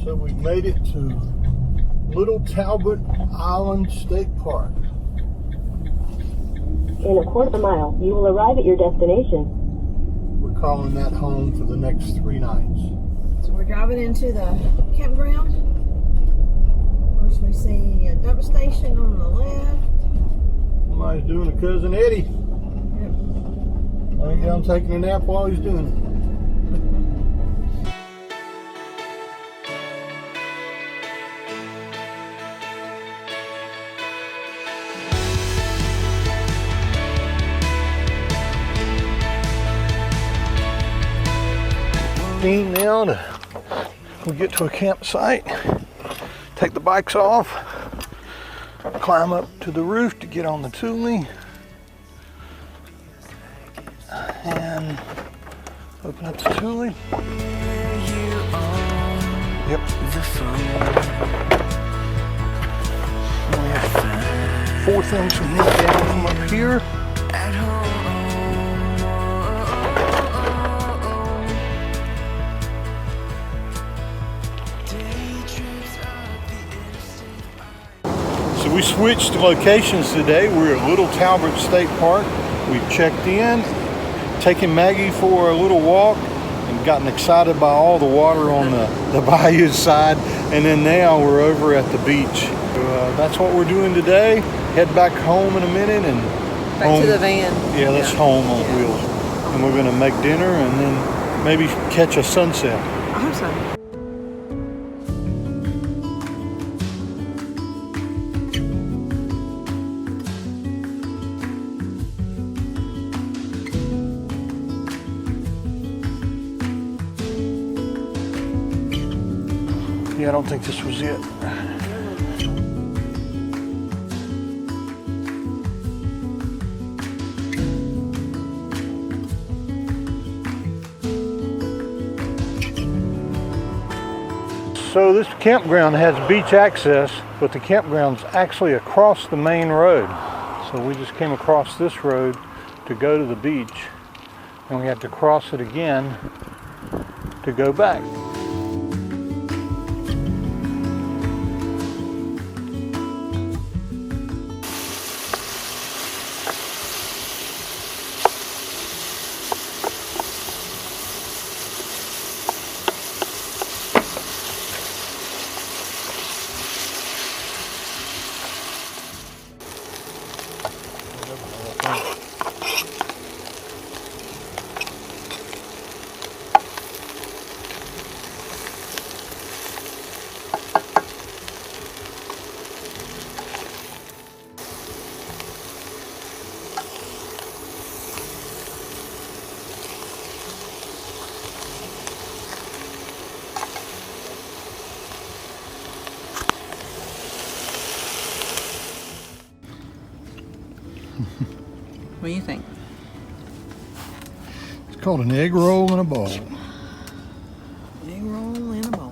So we made it to Little Talbot Island State Park. In a quarter mile, you will arrive at your destination. We're calling that home for the next 3 nights. So we're driving into the campground. First we see a dump station on the left. Somebody's doing a Cousin Eddie. Yep. Laying down taking a nap while he's doing it. Now we get to a campsite, take the bikes off, climb up to the roof to get on the Thule, and open up the Thule. Yep. We have 4 things we need down from up here. We switched locations today. We're at Little Talbot State Park. We've checked in, taken Maggie for a little walk, and gotten excited by all the water on the bayou side. And then now we're over at the beach. So, that's what we're doing today. Head back home in a minute and back home. To the van. Yeah, that's home on wheels. And we're going to make dinner and then maybe catch a sunset. I hope so. Yeah, I don't think this was it. So this campground has beach access, but the campground's actually across the main road. So we just came across this road to go to the beach, and we had to cross it again to go back. What do you think? It's called an egg roll in a bowl. Egg roll in a bowl.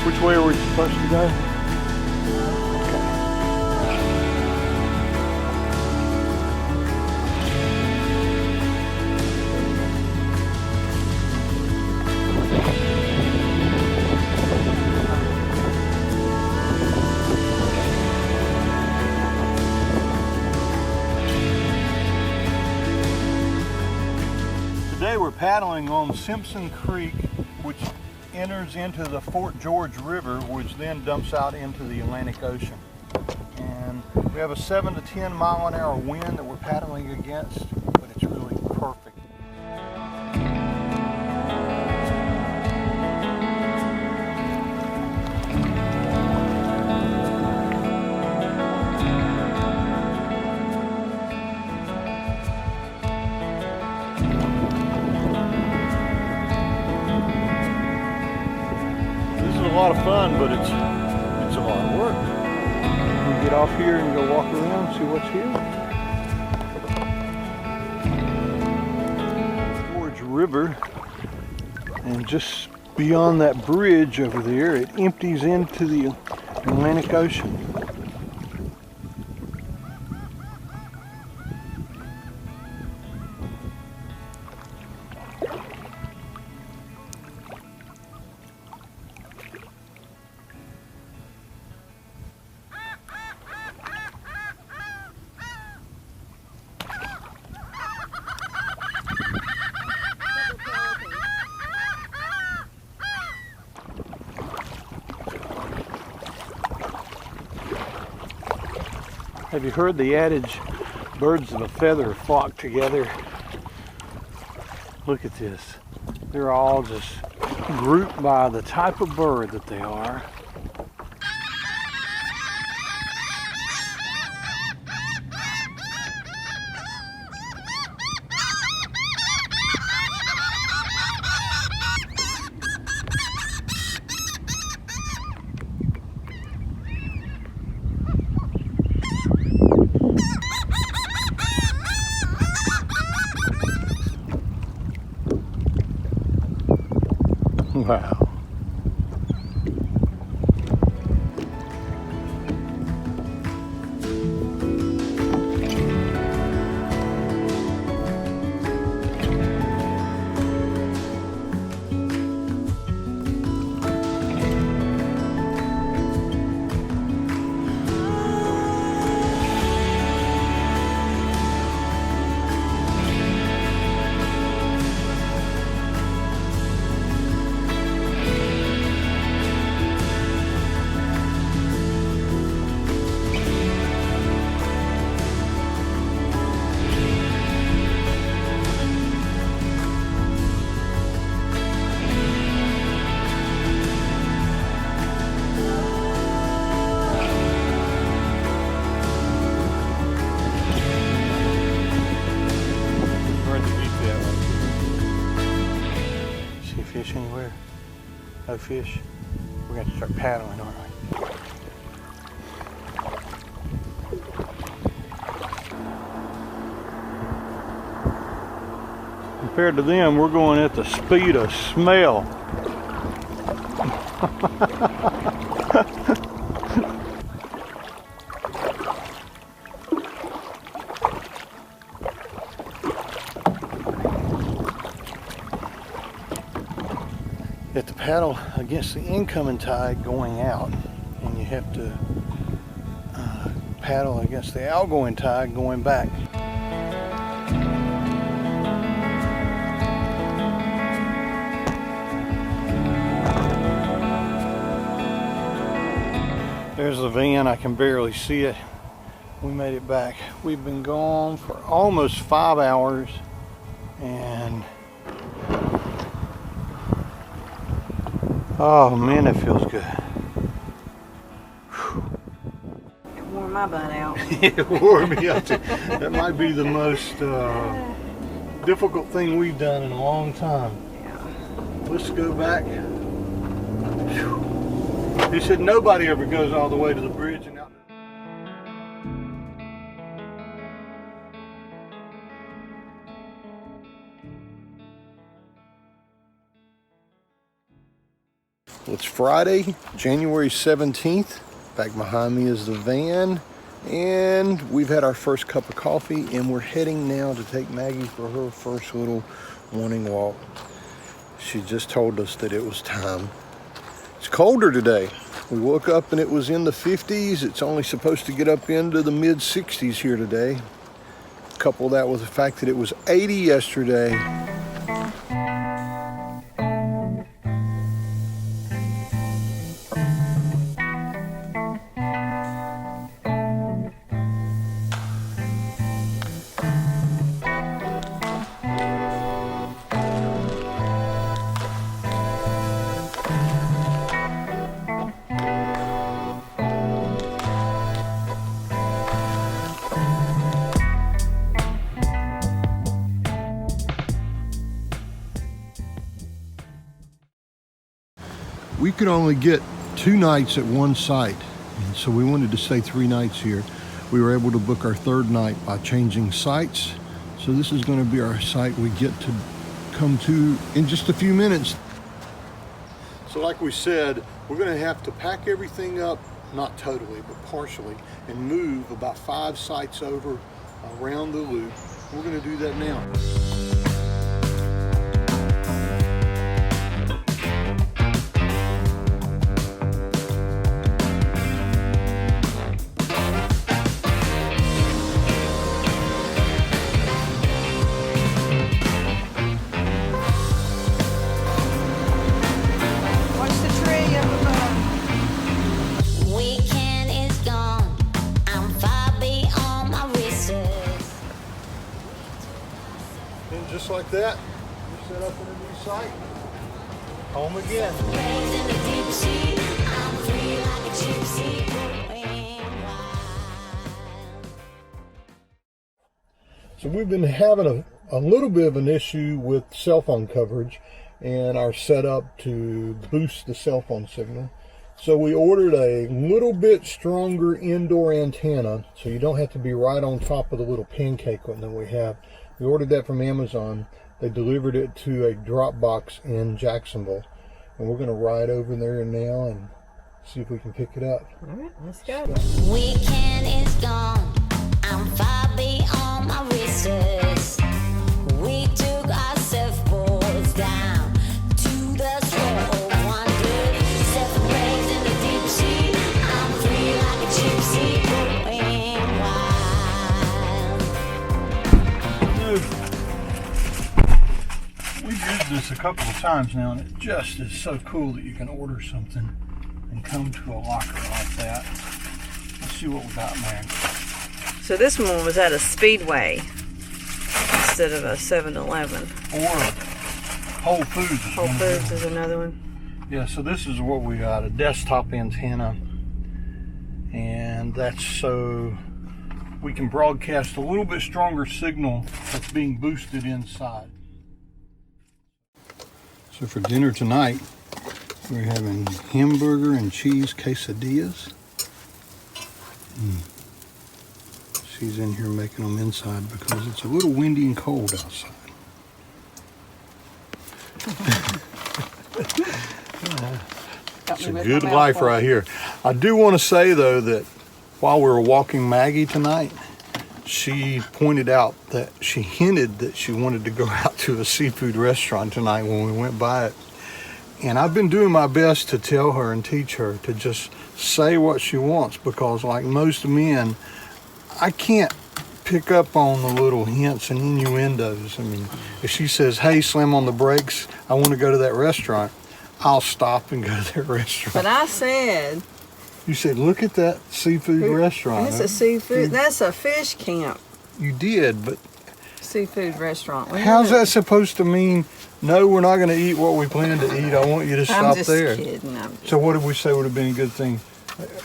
Which way are we supposed to go? Today we're paddling on Simpson Creek, which enters into the Fort George River, which then dumps out into the Atlantic Ocean. And we have a 7 to 10 mile an hour wind that we're paddling against, but it's really perfect. lot of fun, but it's a lot of work. We get off here and go walk around and see what's here. Gorge River, and just beyond that bridge over there, it empties into the Atlantic Ocean. Have you heard the adage, birds of a feather flock together? Look at this. They're all just grouped by the type of bird that they are. Wow. Fish anywhere? No fish? We're going to start paddling, aren't we? Compared to them, we're going at the speed of smell. You have to paddle against the incoming tide going out, and you have to paddle against the outgoing tide going back. There's the van. I can barely see it. We made it back. We've been gone for almost 5 hours, and oh man, it feels good. It wore my butt out. It wore me out too. That might be the most difficult thing we've done in a long time. Yeah. Let's go back. He said nobody ever goes all the way to the bridge and out. It's Friday, January 17th. Back behind me is the van, and we've had our first cup of coffee, and we're heading now to take Maggie for her first little morning walk. She just told us that it was time. It's colder today. We woke up and it was in the 50s. It's only supposed to get up into the mid 60s here today. Couple that with the fact that it was 80 yesterday. could only get 2 nights at one site, and so we wanted to stay 3 nights here. We were able to book our 3rd night by changing sites. So this is going to be our site we get to come to in just a few minutes. So like we said, we're going to have to pack everything up, not totally, but partially, and move about 5 sites over around the loop. We're going to do that now. Just like that, we set up in a new site. Home again. So we've been having a little bit of an issue with cell phone coverage and our setup to boost the cell phone signal. So we ordered a little bit stronger indoor antenna, so you don't have to be right on top of the little pancake one that we have. We ordered that from Amazon. They delivered it to a drop box in Jacksonville. And we're going to ride over there now and see if we can pick it up. All right, let's go. Weekend is gone. I'm far beyond my research. We took our surfboards down to the shore of wonder. 7 days in the deep sea. I'm free like a gypsy going wild. We've used this a couple of times now, and it just is so cool that you can order something and come to a locker like that. Let's see what we got, man. So this one was at a Speedway instead of a 7-Eleven. Or Whole Foods. Whole Foods is another one. Yeah, so this is what we got, a desktop antenna. And that's so we can broadcast a little bit stronger signal that's being boosted inside. So for dinner tonight, we're having hamburger and cheese quesadillas. She's in here making them inside because it's a little windy and cold outside. It's a good life right here. I do want to say though that while we were walking Maggie tonight, she pointed out that she hinted that she wanted to go out to a seafood restaurant tonight when we went by it. And I've been doing my best to tell her and teach her to just say what she wants, because like most men, I can't pick up on the little hints and innuendos. I mean, if she says, hey, slam on the brakes, I want to go to that restaurant, I'll stop and go to that restaurant. But I said... You said, look at that seafood restaurant. That's a seafood, that's a fish camp. You did, but... Seafood restaurant. How's that supposed to mean, no, we're not going to eat what we plan to eat, I want you to stop there? I'm just kidding. So what did we say would have been a good thing?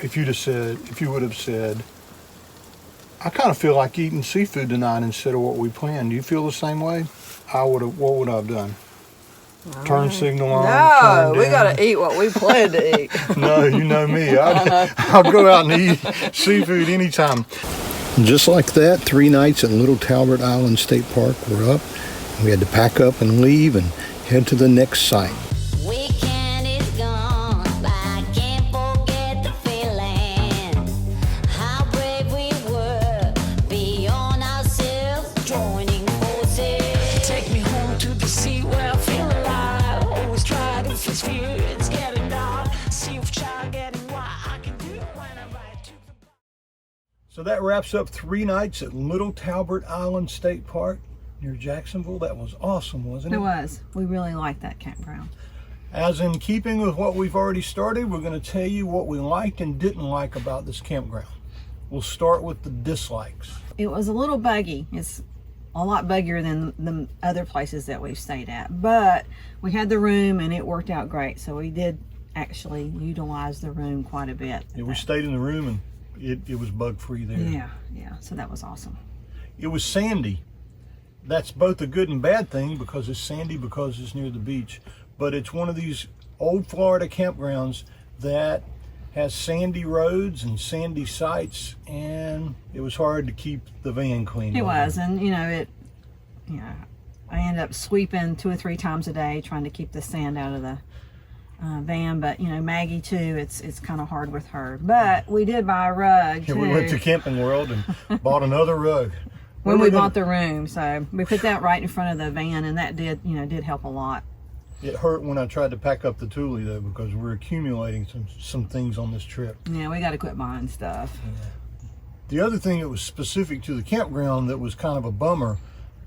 If you would have said, I kind of feel like eating seafood tonight instead of what we planned. Do you feel the same way? What would I have done? Turn signal on. No, turn we down. got to eat what we plan to eat. No, you know me. I'll go out and eat seafood anytime. Just like that, 3 nights at Little Talbot Island State Park were up. We had to pack up and leave and head to the next site. Weekend is gone, but I can't forget the feeling. How brave we were, beyond ourselves, joining forces. Take me home to the sea where I feel alive. Always try to fix fear, it's getting dark. See if child getting why I can do it when I ride to the... So that wraps up 3 nights at Little Talbot Island State Park near Jacksonville. That was awesome, wasn't it? It was. We really liked that campground. As in keeping with what we've already started, we're going to tell you what we liked and didn't like about this campground. We'll start with the dislikes. It was a little buggy. It's a lot buggier than the other places that we've stayed at, but we had the room and it worked out great. So we did actually utilize the room quite a bit. Yeah, we stayed in the room and it was bug free there. Yeah, so that was awesome. It was sandy. That's both a good and bad thing, because it's sandy because it's near the beach, but it's one of these old Florida campgrounds that has sandy roads and sandy sites, and it was hard to keep the van clean. It was, and you know, I end up sweeping 2 or 3 times a day trying to keep the sand out of the van. But you know, Maggie too, it's kind of hard with her. But we did buy a rug too. We went to Camping World and bought another rug when we bought the room. So we put that right in front of the van, and that did help a lot. It hurt when I tried to pack up the Thule though, because we're accumulating some things on this trip. Yeah, we got to quit buying stuff. Yeah. The other thing that was specific to the campground that was kind of a bummer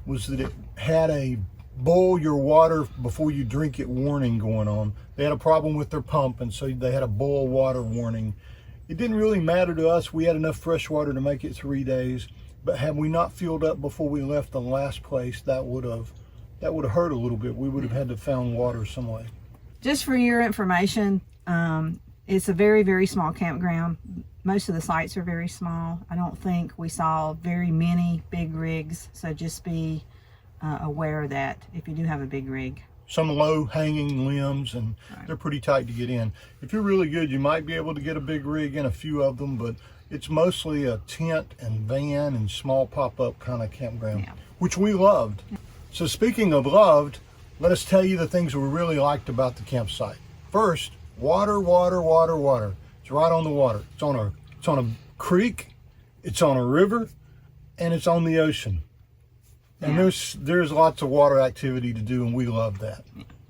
was that it had a boil your water before you drink it warning going on. They had a problem with their pump, and so they had a boil water warning. It didn't really matter to us. We had enough fresh water to make it 3 days, but had we not filled up before we left the last place, that would have hurt a little bit. We would have had to found water some way. Just for your information, it's a very, very small campground. Most of the sites are very small. I don't think we saw very many big rigs, so just be aware of that if you do have a big rig. Some low hanging limbs, and they're pretty tight to get in. If you're really good, you might be able to get a big rig in, a few of them, but it's mostly a tent and van and small pop-up kind of campground, which we loved. So speaking of loved, let us tell you the things we really liked about the campsite. First, water, water, water, water. It's right on the water. It's on a creek, it's on a river, and it's on the ocean. And there's lots of water activity to do, and we love that.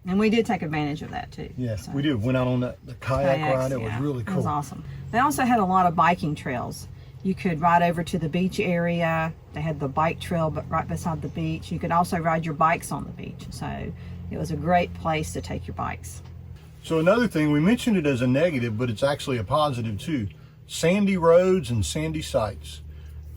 And we did take advantage of that too. Yes, so we did. Went out on the kayak ride. It was really cool. It was awesome. They also had a lot of biking trails. You could ride over to the beach area. They had the bike trail but right beside the beach. You could also ride your bikes on the beach. So it was a great place to take your bikes. So another thing, we mentioned it as a negative, but it's actually a positive too. Sandy roads and sandy sites.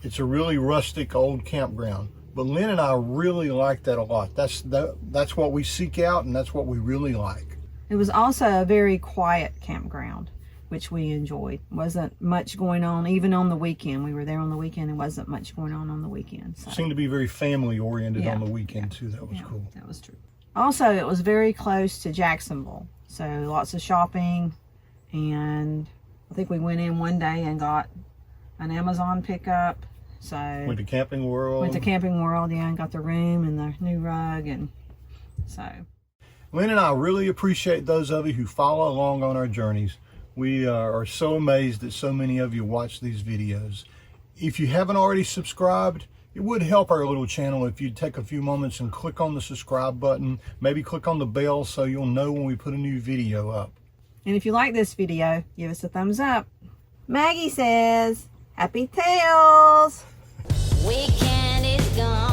It's a really rustic old campground. But Lynn and I really like that a lot. That's what we seek out, and that's what we really like. It was also a very quiet campground, which we enjoyed. Wasn't much going on, even on the weekend. We were there on the weekend, and wasn't much going on the weekend. So. It seemed to be very family oriented on the weekend too. That was cool. That was true. Also, it was very close to Jacksonville, so lots of shopping, and I think we went in one day and got an Amazon pickup. So went to Camping World. And got the room and the new rug, and so. Lynn and I really appreciate those of you who follow along on our journeys. We are so amazed that so many of you watch these videos. If you haven't already subscribed, it would help our little channel if you'd take a few moments and click on the subscribe button, maybe click on the bell so you'll know when we put a new video up. And if you like this video, give us a thumbs up. Maggie says, happy tails! Weekend is gone.